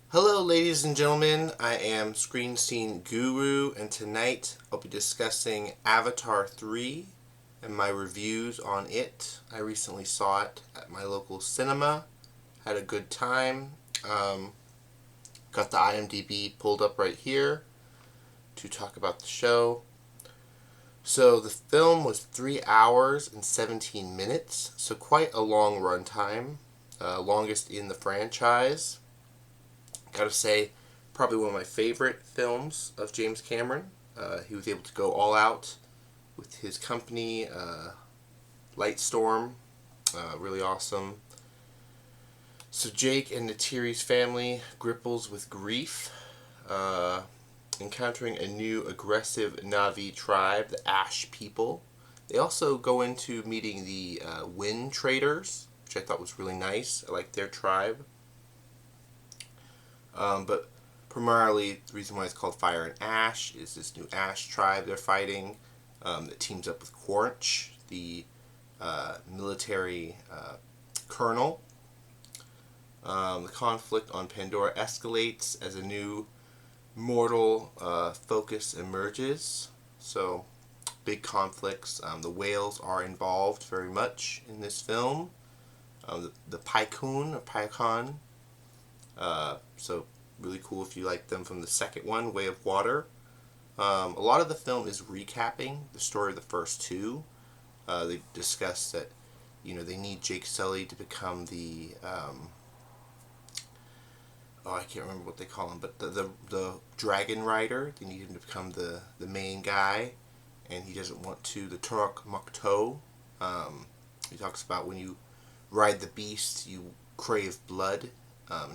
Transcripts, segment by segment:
Hello ladies and gentlemen, I am Screen Scene Guru, and tonight I'll be discussing Avatar 3 and my reviews on it. I recently saw it at my local cinema, had a good time, got the IMDb pulled up right here to talk about the show. So the film was 3 hours and 17 minutes, so quite a long runtime, longest in the franchise. Gotta say, probably one of my favorite films of James Cameron. He was able to go all out with his company, Lightstorm, really awesome. So Jake and Neytiri's family grapples with grief, encountering a new aggressive Na'vi tribe, the Ash people. They also go into meeting the Wind Traders, which I thought was really nice. I like their tribe. But primarily, the reason why it's called Fire and Ash is this new Ash tribe they're fighting that teams up with Quaritch, the military colonel. The conflict on Pandora escalates as a new mortal focus emerges. So, big conflicts. The whales are involved very much in this film. The Pycoon or Pycon. So really cool if you like them from the second one, Way of Water. A lot of the film is recapping the story of the first two. They discuss that, they need Jake Sully to become the, I can't remember what they call him, but the dragon rider. They need him to become the main guy, and he doesn't want to. The Turok Mokto. He talks about when you ride the beast, you crave blood.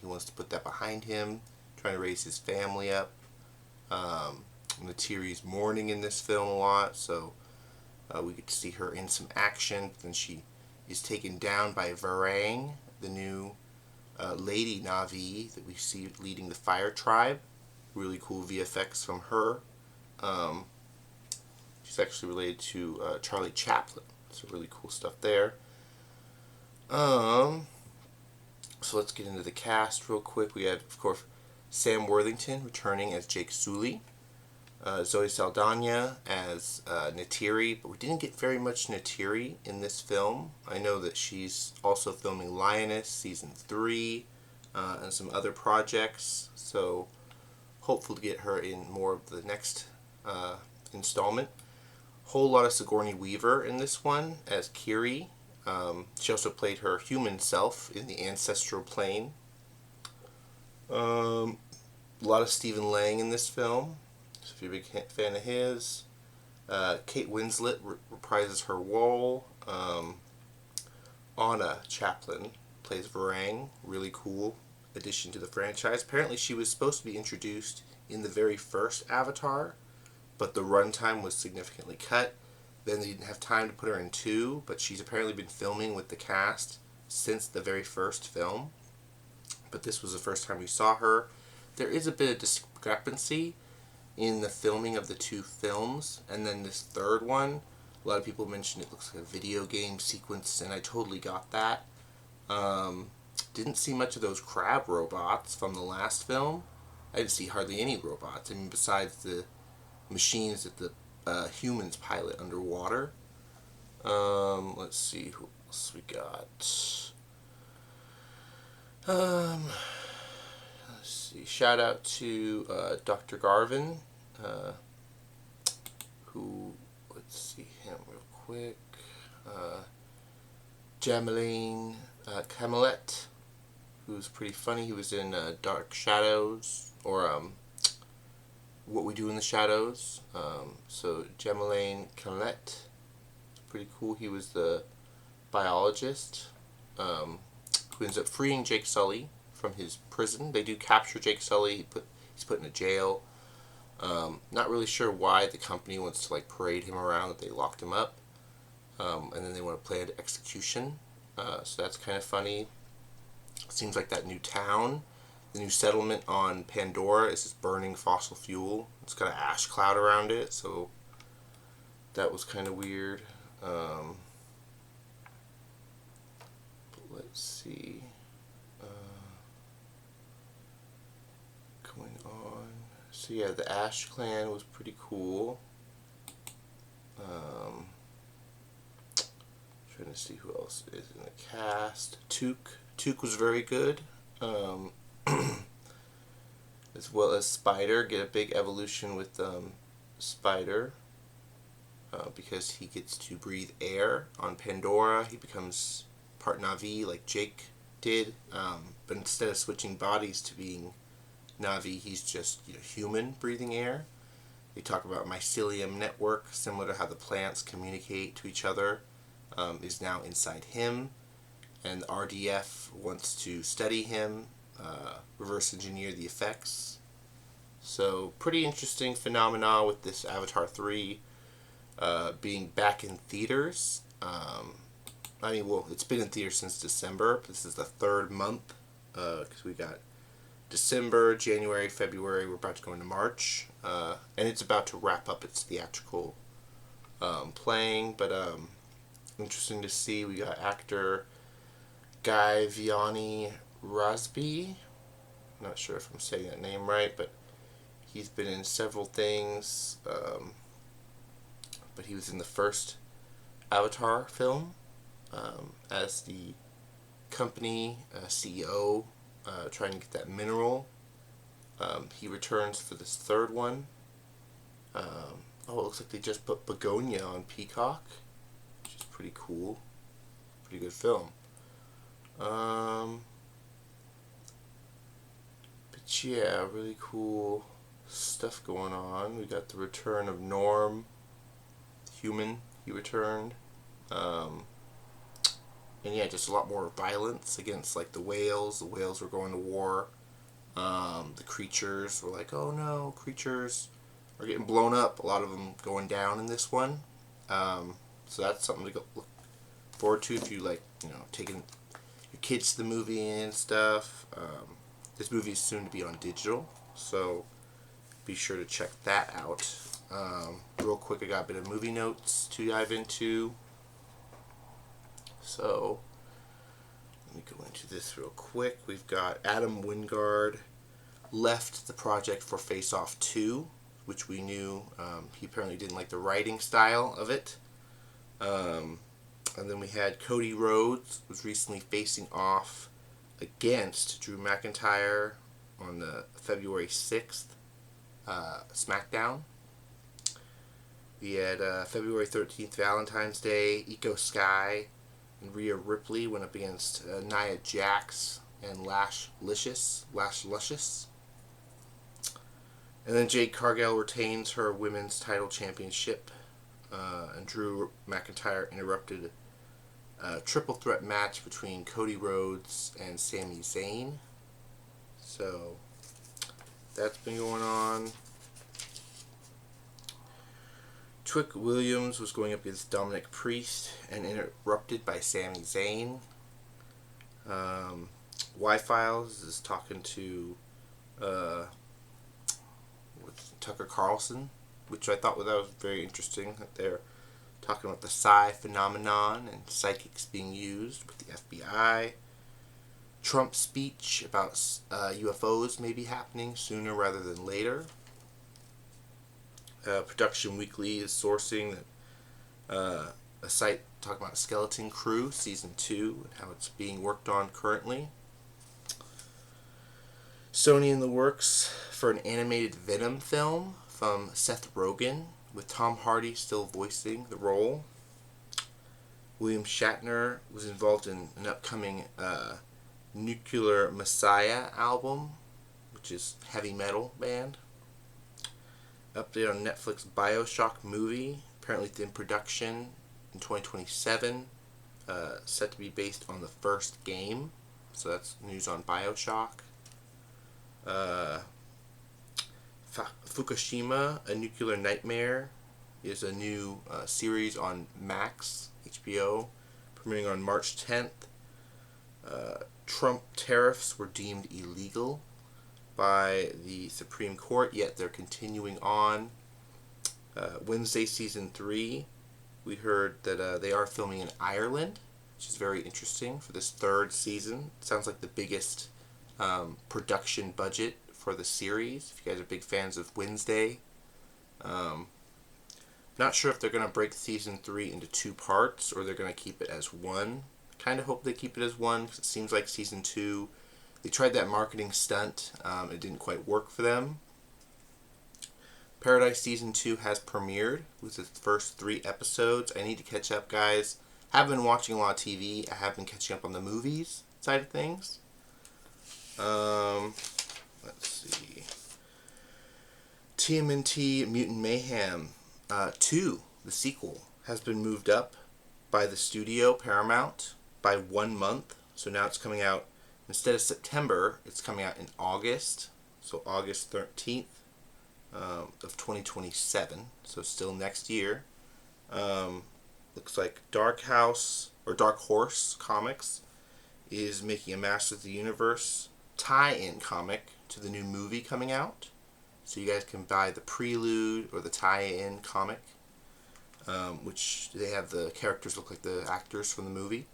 He wants to put that behind him, trying to raise his family up. Neytiri's mourning in this film a lot, so we get to see her in some action. Then she is taken down by Varang, the new lady Na'vi that we see leading the Fire Tribe. Really cool VFX from her. She's actually related to Charlie Chaplin, so really cool stuff there. So let's get into the cast real quick. We had, of course, Sam Worthington returning as Jake Sully, Zoe Saldana as Neytiri, but we didn't get very much Neytiri in this film. I know that she's also filming Lioness Season 3 and some other projects, so hopeful to get her in more of the next installment. Whole lot of Sigourney Weaver in this one as Kiri. She also played her human self in the ancestral plane. A lot of Stephenlang in this film, so if you're a big fan of his. Kate Winslet reprises her role. Oonachaplin plays Varang, really cool addition to the franchise. Apparently she was supposed to be introduced in the very first Avatar, but the runtime was significantly cut. Then they didn't have time to put her in 2, but she's apparently been filming with the cast since the very first film. But this was the first time we saw her. There is a bit of discrepancy in the filming of the 2 films, and then this third one, a lot of people mentioned it looks like a video game sequence, and I totally got that. Didn't see much of those crab robots from the last film. I didn't see hardly any robots. I mean, besides the machines that the humans pilot underwater. Let's see who else we got. Let's see. Shout out to Dr. Garvin, who, let's see him real quick. Camelot, who's pretty funny. He was in Dark Shadows, or What We Do in the Shadows. So Camelot, pretty cool. He was the biologist who ends up freeing Jake Sully from his prison. They do capture Jake Sully. He's put in a jail. Not really sure why the company wants to parade him around, that they locked him up. And then they want to plan execution. So that's kind of funny. Seems like that new town, the new settlement on Pandora, is just burning fossil fuel. It's got an ash cloud around it, so that was kind of weird. Let's see. So yeah, the Ash Clan was pretty cool. Trying to see who else is in the cast. Took was very good. As well as Spider. Get a big evolution with Spider. Because he gets to breathe air on Pandora. He becomes part Na'vi like Jake did. But instead of switching bodies to being Na'vi, he's just human breathing air. They talk about mycelium network, similar to how the plants communicate to each other, is now inside him. And the RDF wants to study him, reverse engineer the effects. So pretty interesting phenomena with this Avatar 3 being back in theaters. It's been in theaters since December. This is the third month because we got December, January, February. We're about to go into March, and it's about to wrap up its theatrical playing. But interesting to see. We got actor Guy Vianney Rasby. I'm not sure if I'm saying that name right, but he's been in several things. But he was in the first Avatar film as the company CEO trying to get that mineral. He returns for this third one. It looks like they just put Begonia on Peacock, which is pretty cool. Pretty good film. But yeah, really cool stuff going on. We got the return of Norm, human. He returned. And yeah, just a lot more violence against like the whales. The whales were going to war. The creatures were like, oh no, creatures are getting blown up. A lot of them going down in this one. So that's something to go look forward to if you like, taking your kids to the movie and stuff. This movie is soon to be on digital, so be sure to check that out. Real quick, I got a bit of movie notes to dive into. So, let me go into this real quick. We've got Adam Wingard left the project for Face Off 2, which we knew he apparently didn't like the writing style of it. And then we had Cody Rhodes was recently facing off against Drew McIntyre on the February 6th SmackDown. We had February 13th Valentine's Day, Iko Sky and Rhea Ripley went up against Nia Jax and Lash Luscious. And then Jade Cargill retains her women's title championship. And Drew McIntyre interrupted a triple threat match between Cody Rhodes and Sami Zayn. So that's been going on. Trick Williams was going up against Dominic Priest and interrupted by Sami Zayn. Y-Files is talking to Tucker Carlson, which I thought that was very interesting, that they're talking about the psi phenomenon and psychics being used with the FBI. Trump's speech about UFOs may be happening sooner rather than later. Production Weekly is sourcing a site talking about Skeleton Crew Season 2 and how it's being worked on currently. Sony in the works for an animated Venom film from Seth Rogen, with Tom Hardy still voicing the role. William Shatner was involved in an upcoming Nuclear Messiah album, which is heavy metal band. Update on Netflix BioShock movie, apparently it's in production in 2027, set to be based on the first game, so that's news on BioShock. Fukushima, A Nuclear Nightmare is a new series on Max, HBO, premiering on March 10th. Trump tariffs were deemed illegal by the Supreme Court, yet they're continuing on. Wednesday Season 3, we heard that they are filming in Ireland, which is very interesting for this third season. It sounds like the biggest production budget for the series. If you guys are big fans of Wednesday. Not sure if they're going to break season 3 into 2 parts or they're going to keep it as one. Kind of hope they keep it as one because it seems like season 2, they tried that marketing stunt. It didn't quite work for them. Paradise season 2 has premiered with its first 3 episodes. I need to catch up, guys. Haven't been watching a lot of TV. I have been catching up on the movies side of things. Let's see. TMNT Mutant Mayhem 2, the sequel, has been moved up by the studio Paramount by 1 month. So now it's coming out, instead of September, it's coming out in August. So August 13th of 2027. So still next year. Looks like Dark Horse Comics is making a Masters of the Universe tie-in comic to the new movie coming out. So you guys can buy the prelude or the tie-in comic, which they have the characters look like the actors from the movie,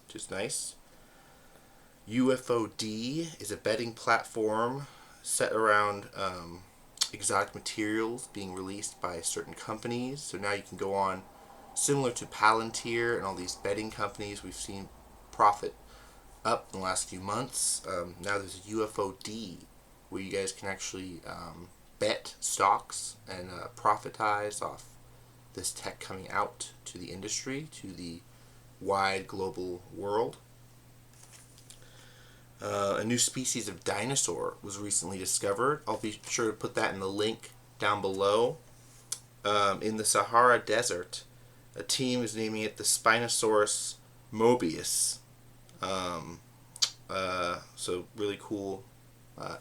which is nice. UFOD is a betting platform set around exotic materials being released by certain companies. So now you can go on, similar to Palantir and all these betting companies we've seen profit up in the last few months. Now there's a UFOD where you guys can actually bet stocks and profitize off this tech coming out to the industry, to the wide global world. A new species of dinosaur was recently discovered. I'll be sure to put that in the link down below. In the Sahara Desert, a team is naming it the Spinosaurus mobius. So really cool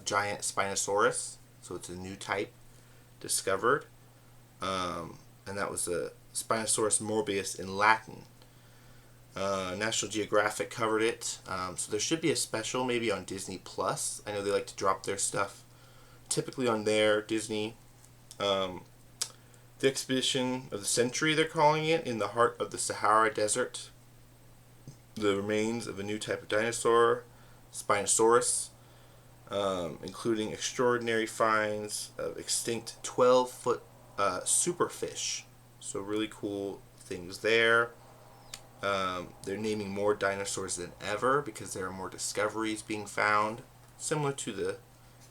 giant Spinosaurus. So it's a new type discovered. And that was a Spinosaurus mobius in Latin. National Geographic covered it. So there should be a special maybe on Disney Plus. I know they like to drop their stuff typically on their Disney. The expedition of the century, they're calling it, in the heart of the Sahara Desert. The remains of a new type of dinosaur, Spinosaurus, including extraordinary finds of extinct 12-foot superfish. So really cool things there. They're naming more dinosaurs than ever because there are more discoveries being found, similar to the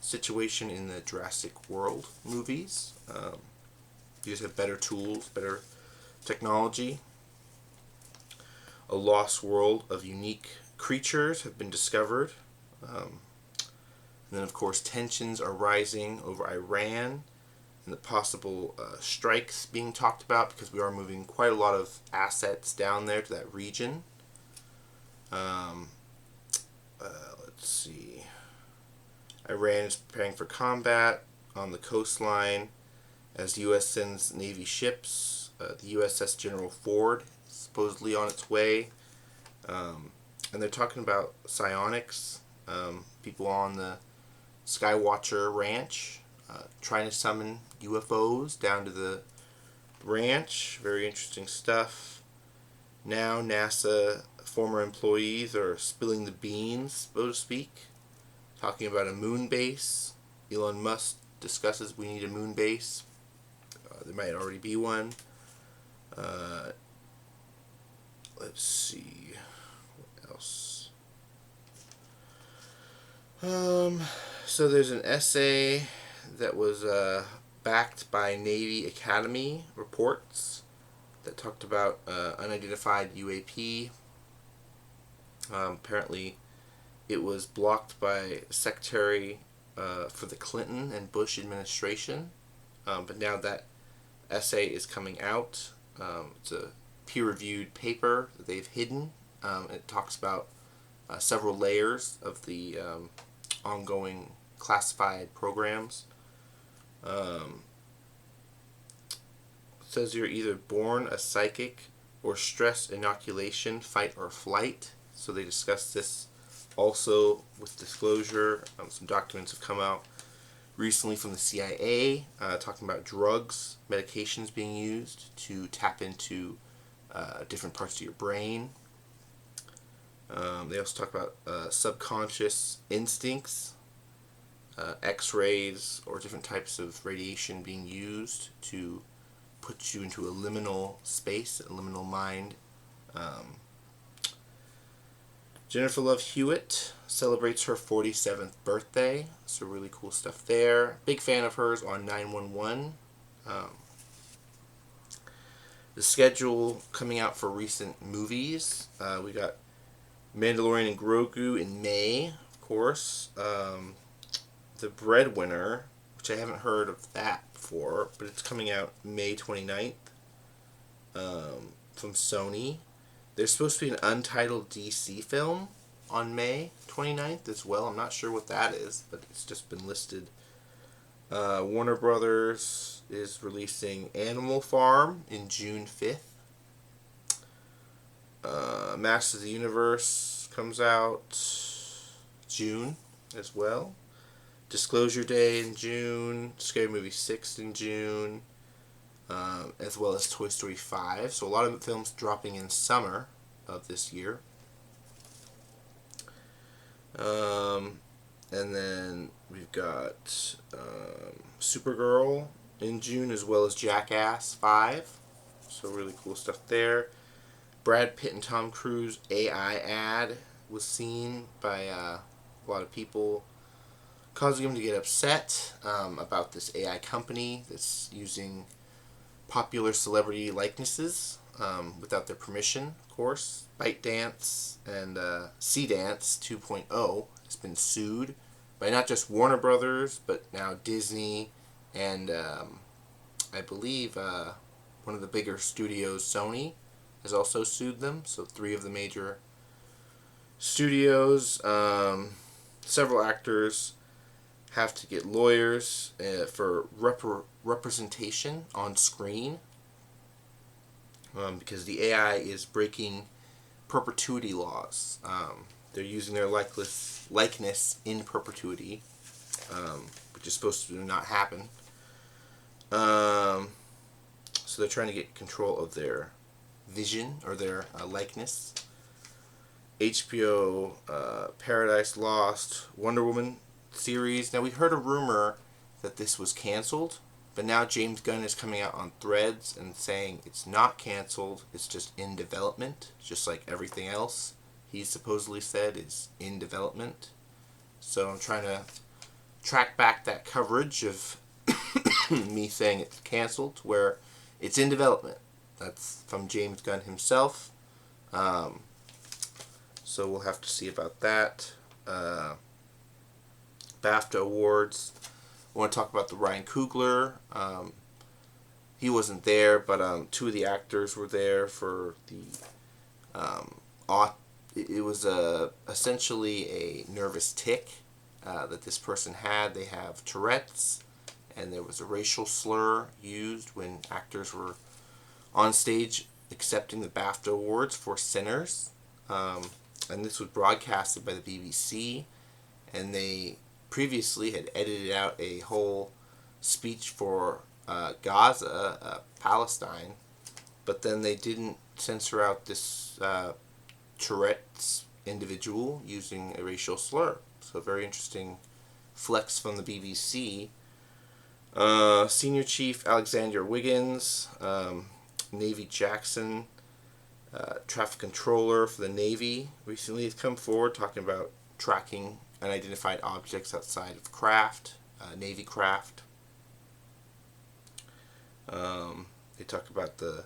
situation in the Jurassic World movies. You just have better tools, better technology. A lost world of unique creatures have been discovered. And then, of course, tensions are rising over Iran and the possible strikes being talked about because we are moving quite a lot of assets down there to that region. Let's see. Iran is preparing for combat on the coastline as the U.S. sends Navy ships. The USS General Ford is supposedly on its way. And they're talking about psionics, people on the Skywatcher Ranch trying to summon UFOs down to the ranch. Very interesting stuff. Now NASA former employees are spilling the beans, so to speak, talking about a moon base. Elon Musk discusses we need a moon base. There might already be one. Let's see. What else? So there's an essay that was backed by Navy Academy reports that talked about unidentified UAP. Apparently it was blocked by Secretary for the Clinton and Bush administration. But now that essay is coming out. It's a peer-reviewed paper that they've hidden. It talks about several layers of the ongoing classified programs. It says you're either born a psychic or stress inoculation, fight or flight. So they discuss this also with disclosure. Some documents have come out recently from the CIA talking about drugs, medications being used to tap into different parts of your brain. They also talk about subconscious instincts, X-rays or different types of radiation being used to put you into a liminal space, a liminal mind. Jennifer Love Hewitt celebrates her 47th birthday, so really cool stuff there. Big fan of hers on 911. The schedule coming out for recent movies. We got Mandalorian and Grogu in May, of course. The Breadwinner, which I haven't heard of that before, but it's coming out May 29th from Sony. There's supposed to be an untitled DC film on May 29th as well. I'm not sure what that is, but it's just been listed. Warner Brothers is releasing Animal Farm in June 5th. Masters of the Universe comes out June as well. Disclosure Day in June. Scary Movie 6 in June. As well as Toy Story 5. So a lot of films dropping in summer of this year. And then we've got Supergirl in June, as well as Jackass 5. So really cool stuff there. Brad Pitt and Tom Cruise AI ad was seen by a lot of people, causing them to get upset about this AI company that's using popular celebrity likenesses without their permission, of course. ByteDance and C-Dance 2.0 has been sued by not just Warner Brothers, but now Disney and I believe one of the bigger studios, Sony, has also sued them. So 3 of the major studios. Several actors have to get lawyers for representation on screen because the AI is breaking perpetuity laws. They're using their likeness in perpetuity, which is supposed to not happen. So they're trying to get control of their vision or their likeness. HBO Paradise Lost, Wonder Woman series. Now, we heard a rumor that this was canceled, but now James Gunn is coming out on Threads and saying it's not canceled, it's just in development, just like everything else he supposedly said is in development. So I'm trying to track back that coverage of me saying it's canceled, where it's in development. That's from James Gunn himself. So we'll have to see about that. BAFTA Awards. I want to talk about the Ryan Coogler. He wasn't there, but 2 of the actors were there for the it was essentially a nervous tic that this person had. They have Tourette's, and there was a racial slur used when actors were on stage accepting the BAFTA Awards for Sinners. And this was broadcasted by the BBC, and they previously had edited out a whole speech for Gaza, Palestine, but then they didn't censor out this Tourette's individual using a racial slur. So very interesting flex from the BBC. Senior Chief Alexander Wiggins, Navy Jackson, traffic controller for the Navy, recently has come forward talking about tracking unidentified objects outside of craft, Navy craft. They talk about the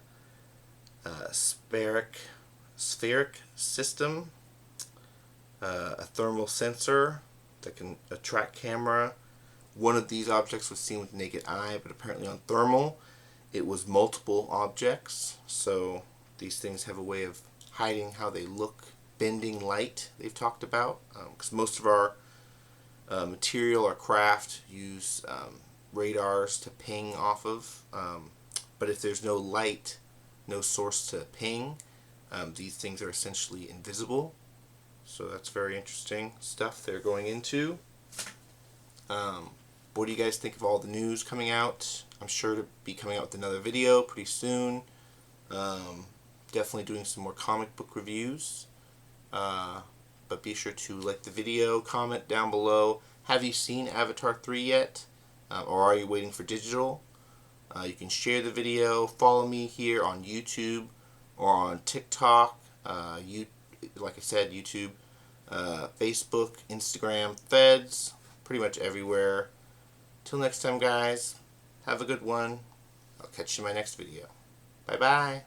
spheric system, a thermal sensor that can track camera. One of these objects was seen with the naked eye, but apparently on thermal it was multiple objects. So these things have a way of hiding how they look, bending light they've talked about, because most of our material or craft use radars to ping off of, but if there's no light, no source to ping, these things are essentially invisible. So that's very interesting stuff they're going into. What do you guys think of all the news coming out? I'm sure to be coming out with another video pretty soon. Definitely doing some more comic book reviews. But be sure to like the video, comment down below Have you seen Avatar 3 yet? Or are you waiting for digital? You can share the video, follow me here on YouTube or on TikTok, like I said, YouTube, Facebook, Instagram, Feds, pretty much everywhere. Till next time, guys, have a good one. I'll catch you in my next video. Bye-bye.